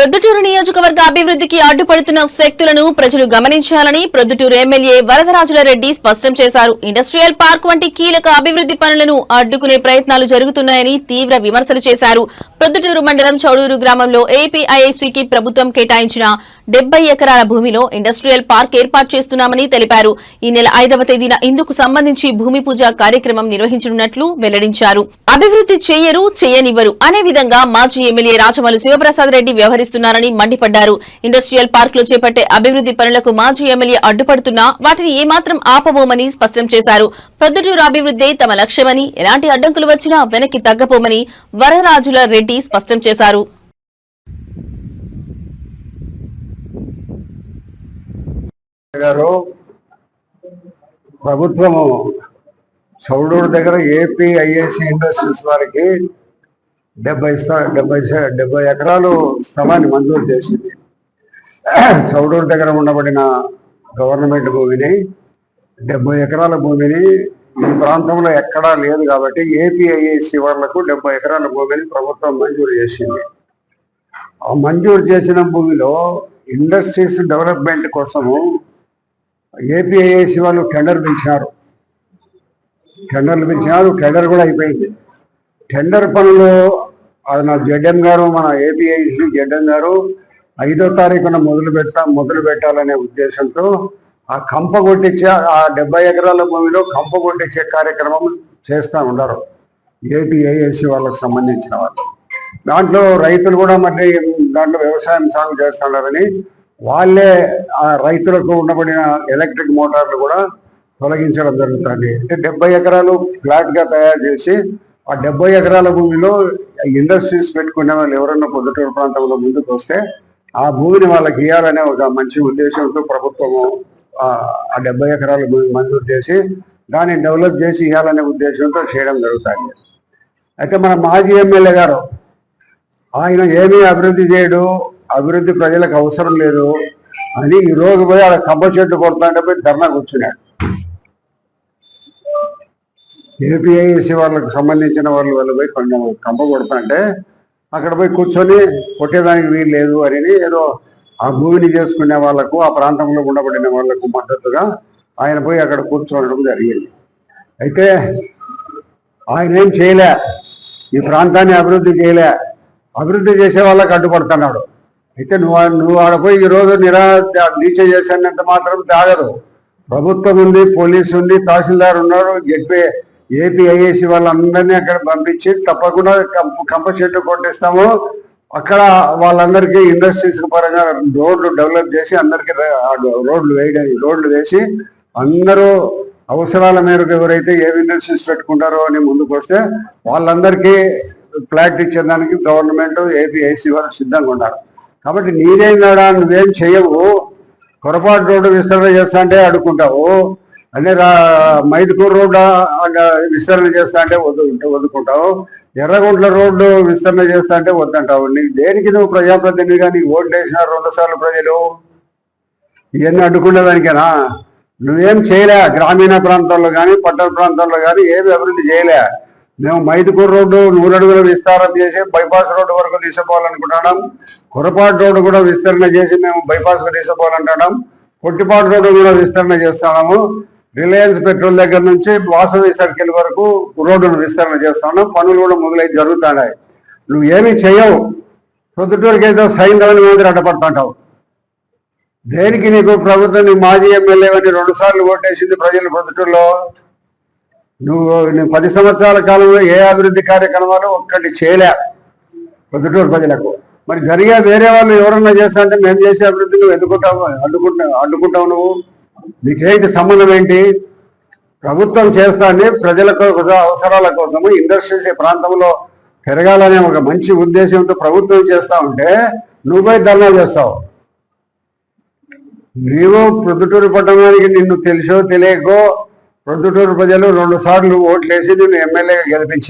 ప్రొద్దుటూరు నియోజకవర్గ అభివృద్ధికి అడ్డుపడుతున్న శక్తులను ప్రజలు గమనించాలని ప్రొద్దుటూరు ఎమ్మెల్యే వరదరాజులరెడ్డి స్పష్టం చేశారు. ఇండస్ట్రియల్ పార్క్ వంటి కీలక అభివృద్ధి పనులను అడ్డుకునే ప్రయత్నాలు జరుగుతున్నాయని తీవ్ర విమర్శలు చేశారు. ప్రొద్దుటూరు మండలం చౌడూరు గ్రామంలో ఏపీఐఐసీకి ప్రభుత్వం కేటాయించిన 70 ఎకరాల భూమిలో ఇండస్ట్రియల్ పార్క్ ఏర్పాటు చేస్తున్నామని తెలిపారు. ఈ నెల 5వ తేదీన ఇందుకు సంబంధించి భూమి పూజ కార్యక్రమం నిర్వహించనున్నట్లు వెల్లడించారు. అభివృద్ధి చేయనివ్వరు అనే విధంగా మాజీ ఎమ్మెల్యే రాచమల్లు శివప్రసాద్ రెడ్డి వ్యవహరిస్తున్నారని మండిపడ్డారు. ఇండస్ట్రియల్ పార్క్ లో చేపట్టే అభివృద్ధి పనులకు మాజీ ఎమ్మెల్యే అడ్డుపడుతున్నా వాటిని ఏమాత్రం ఆపబోమని స్పష్టం చేశారు. ప్రొద్దుటూరు అభివృద్ధి తమ లక్ష్యమని, ఎలాంటి అడ్డంకులు వచ్చినా వెనక్కి తగ్గపోమని వరదరాజుల రెడ్డి స్పష్టం చేశారు. ప్రభుత్వము చౌడూరు దగ్గర ఏపీఐఐసి ఇండస్ట్రీస్ వారికి 70 ఎకరాలు స్థలాన్ని మంజూరు చేసింది. చౌడూరు దగ్గర ఉండబడిన గవర్నమెంట్ భూమిని 70 ఎకరాల భూమిని ఈ ప్రాంతంలో ఎక్కడా లేదు కాబట్టి ఏపీఐఐసి వాళ్లకు 70 ఎకరాల భూమిని ప్రభుత్వం మంజూరు చేసింది. ఆ మంజూరు చేసిన భూమిలో ఇండస్ట్రీస్ డెవలప్మెంట్ కోసము ఏపీఐఐసి వాళ్ళు టెండర్లు పిలిచినారు. టెండర్ కూడా అయిపోయింది. టెండర్ పనులు నా జడ్ఎం గారు, మన ఏపీఐసి జడ్ఎం గారు 5వ తారీఖున మొదలు పెట్టాలనే ఉద్దేశంతో ఆ కంప కొట్టించే ఆ 70 ఎకరాల భూమిలో కంప కొట్టించే కార్యక్రమం చేస్తూ ఉన్నారు ఏపీఐఐసి వాళ్ళకు సంబంధించిన వాళ్ళు. దాంట్లో రైతులు కూడా మళ్ళీ దాంట్లో వ్యవసాయం సాగు చేస్తున్నారని వాళ్ళే ఆ రైతులకు ఉండబడిన ఎలక్ట్రిక్ మోటార్లు కూడా తొలగించడం జరుగుతుంది. అంటే 70 ఎకరాలు ఫ్లాట్గా తయారు చేసి ఆ 70 ఎకరాల భూమిలో ఇండస్ట్రీస్ పెట్టుకునే వాళ్ళు ఎవరన్నా పొద్దుటూరు ప్రాంతంలో ముందుకు వస్తే ఆ భూమిని వాళ్ళకి ఇవ్వాలనే ఒక మంచి ఉద్దేశంతో ప్రభుత్వము ఆ 70 ఎకరాల భూమి మంజూరు చేసి దాన్ని డెవలప్ చేసి ఇవ్వాలనే ఉద్దేశంతో చేయడం జరుగుతుంది. అయితే మన మాజీ ఎమ్మెల్యే గారు ఆయన ఏమీ అభివృద్ధి చేయడు, అభివృద్ధి ప్రజలకు అవసరం లేదు అని ఈ రోజు పోయి ఆడ కంప చెట్టు కొడుతుంటే పోయి ధర్నా కూర్చున్నాడు. ఏపీఐసి వాళ్ళకు సంబంధించిన వాళ్ళు పోయి కొంచెం కంప కొడుతుంటే అక్కడ పోయి కూర్చొని కొట్టేదానికి వీలు లేదు అని ఏదో ఆ భూమిని చేసుకునే వాళ్లకు, ఆ ప్రాంతంలో ఉండబడిన వాళ్లకు మద్దతుగా ఆయన పోయి అక్కడ కూర్చోవడం జరిగింది. అయితే ఆయన ఏం చేయలే, ఈ ప్రాంతాన్ని అభివృద్ధి చేయలే, అభివృద్ధి చేసే వాళ్ళకి అడ్డుపడుతున్నాడు. అయితే నువ్వు ఆడపోయి ఈరోజు దీక్ష చేశానంత మాత్రం తాగదు. ప్రభుత్వం ఉంది, పోలీసు ఉంది, తహసీల్దార్ ఉన్నారు, ఏపీఐఐసి వాళ్ళందరినీ అక్కడ పంపించి తప్పకుండా కంప చెట్టు కొట్టిస్తాము. వాళ్ళందరికీ ఇండస్ట్రీస్ పరంగా రోడ్లు డెవలప్ చేసి అందరికీ రోడ్లు వేసి అందరూ అవసరాల మేరకు ఎవరైతే ఏ ఇండస్ట్రీస్ పెట్టుకుంటారో అని ముందుకు వస్తే వాళ్ళందరికీ ఫ్లాట్ ఇచ్చేదానికి గవర్నమెంట్ ఏపీఐసి వాళ్ళు సిద్ధంగా ఉన్నారు. కాబట్టి నీదేందాడా, నువ్వేం చెయ్యవు, పొరపాటు రోడ్డు విస్తరణ చేస్తా అంటే అడుక్కుంటావు, అంటే మైదుకూరు రోడ్డు విస్తరణ చేస్తా అంటే వదుకుంటావు, ఎర్రగుంట్ల రోడ్డు విస్తరణ చేస్తా అంటే వద్దంటావు. నీకు దేనికి నువ్వు ప్రజాప్రతినిధిగా నీకు ఓట్లు వేసినారు 2 సార్లు ప్రజలు, ఇవన్నీ అడ్డుకునేదానికేనా? నువ్వేం చేయలే, గ్రామీణ ప్రాంతాల్లో కానీ పట్టణ ప్రాంతాల్లో కానీ ఏమి అభివృద్ధి చేయలే. మేము మైదుకూరు రోడ్డు 100 అడుగుల విస్తారం చేసి బైపాస్ రోడ్డు వరకు తీసుకోవాలనుకుంటున్నాం. కొరపాటు రోడ్డు కూడా విస్తరణ చేసి మేము బైపాస్కు తీసుకోవాలంటున్నాం. పొట్టిపాటు రోడ్డు కూడా విస్తరణ చేస్తున్నాము. రిలయన్స్ పెట్రోల్ దగ్గర నుంచి వాసవి సర్కిల్ వరకు రోడ్డును విస్తరణ చేస్తున్నాం. పనులు కూడా మొదలై జరుగుతున్నాయి. నువ్వు ఏమీ చేయవు. ప్రొద్దుటూరుకి ఏదో సైంధవని మాదిరి అడ్డపడుతుంటావు. దేనికి నీకు ప్రభుత్వం, నీ మాజీ ఎమ్మెల్యేవని 2 సార్లు ఓటేసింది ప్రజలు ప్రొద్దుటూరులో. నువ్వు 10 సంవత్సరాల కాలంలో ఏ అభివృద్ధి కార్యక్రమాలు ఒక్కటి చేయలే ప్రొద్దుటూరు ప్రజలకు. మరి జరిగే వేరే వాళ్ళు ఎవరన్నా చేస్తా అంటే మేము చేసే అభివృద్ధి నువ్వు అడ్డుకుంటావు. నువ్వు నీకేంటి సంబంధం ఏంటి? ప్రభుత్వం చేస్తాన్ని ప్రజల అవసరాల కోసము ఇండస్ట్రీస్ ఈ ప్రాంతంలో పెరగాలనే ఒక మంచి ఉద్దేశంతో ప్రభుత్వం చేస్తా ఉంటే నువ్వు పోయి ధర్నా చేస్తావు. నీవు ప్రొద్దుటూరు పట్టణానికి నిన్ను తెలుసో తెలియకో ప్రొద్దుటూరు ప్రజలు 2 సార్లు ఓట్లేసి నిన్ను ఎమ్మెల్యేగా గెలిపించారు.